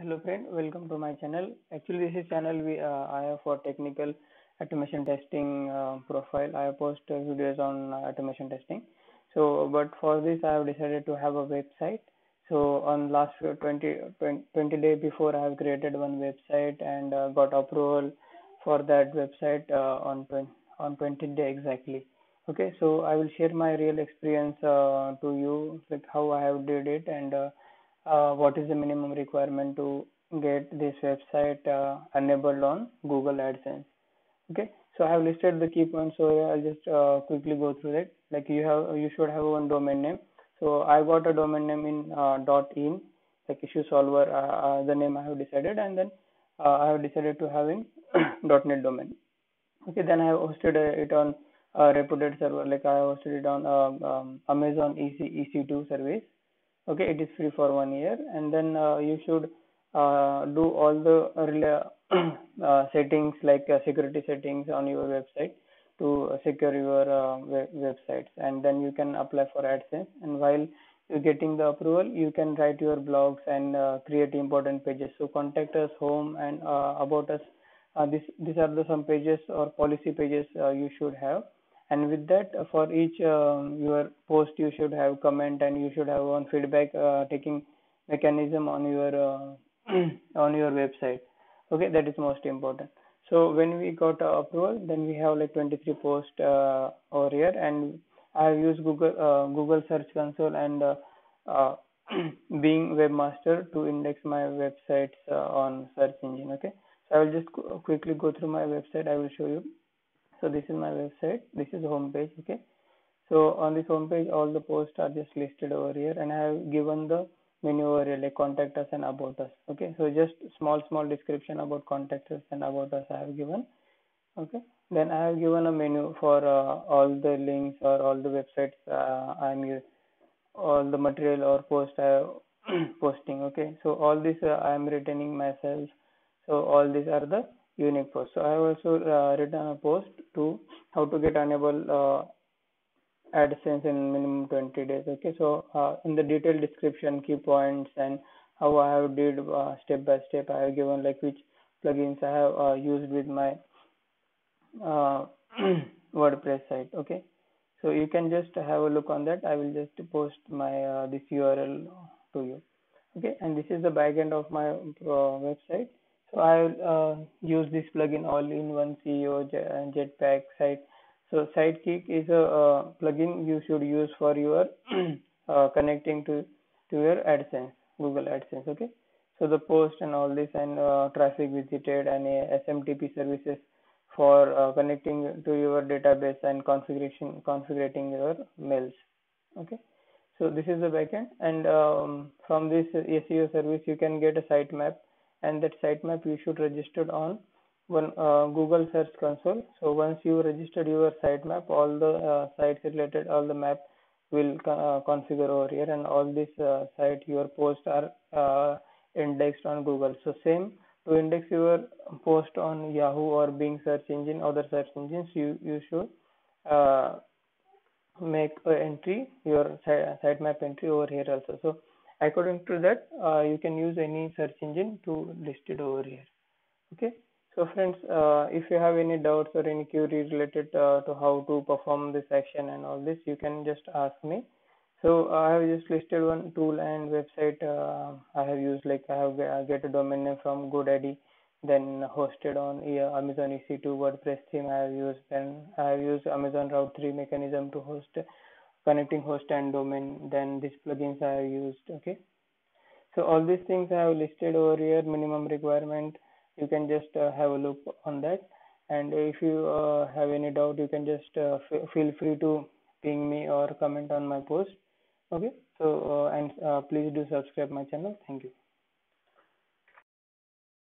Hello friend, welcome to my channel. Actually, this is channel I have for technical automation testing profile. I post videos on automation testing. But for this, I have decided to have a website. So on last 20 days before, I have created one website and got approval for that website on 20 day exactly. Okay, so I will share my real experience to you, like how I have did it and what is the minimum requirement to get this website enabled on Google AdSense. Okay, so I have listed the key points. So I'll just quickly go through that. Like you should have one domain name. So I got a domain name in .in, like issue solver, the name I have decided, and then I have decided to have in .net domain. Okay, then I have hosted it on a reputed server, like I have hosted it on Amazon EC2 service. Okay, it is free for 1 year, and then you should do all the settings like security settings on your website to secure your websites, and then you can apply for AdSense. And while you're getting the approval, you can write your blogs and create important pages. So contact us, home, and about us. These are the some pages or policy pages you should have. And with that, for each your post, you should have comment, and you should have one feedback taking mechanism on your on your website. Okay, that is most important. So when we got approval, then we have like 23 posts over here, and I have used Google Search Console and uh, Bing Webmaster to index my websites on search engine. Okay, so I will just quickly go through my website. I will show you. So this is my website. This is the home page. Okay, so on this home page, all the posts are just listed over here, and I have given the menu over here like contact us and about us. Okay, so just small description about contact us and about us I have given. Okay, then I have given a menu for all the links or all the websites I'm using, all the material or post I have posting. Okay, so all this I am retaining myself. So all these are the unique posts. So I have also written a post to how to get enable AdSense in minimum 20 days. Okay, so in the detailed description, key points, and how I have did step by step, I have given like which plugins I have used with my uh, WordPress site. Okay, so you can just have a look on that. I will just post my this URL to you. Okay, and this is the backend of my website. So I will use this plugin all-in-one SEO Jetpack site. So Sidekick is a plugin you should use for your connecting to your AdSense, Google AdSense. Okay, so the post and all this and traffic visited and SMTP services for connecting to your database and configuring your mails. Okay, so this is the backend, and from this SEO service you can get a sitemap, and that sitemap you should register on one Google Search Console. So once you registered your sitemap, all the sites related, all the map will configure over here, and all this site your posts are indexed on Google. So same, to index your post on Yahoo or Bing search engine, other search engines, you should uh, make a entry, your sitemap entry over here also. So according to that, you can use any search engine to list it over here. Okay, so friends, if you have any doubts or any query related to how to perform this action and all this, you can just ask me. So I have just listed one tool and website I have used, like I have get a domain name from GoDaddy, then hosted on Amazon EC2 WordPress theme I have used, then I have used Amazon Route 3 mechanism to host, connecting host and domain, then these plugins I have used. Okay, so all these things I have listed over here, minimum requirement. You can just have a look on that. And if you have any doubt, you can just feel free to ping me or comment on my post. Okay. So and please do subscribe my channel. Thank you.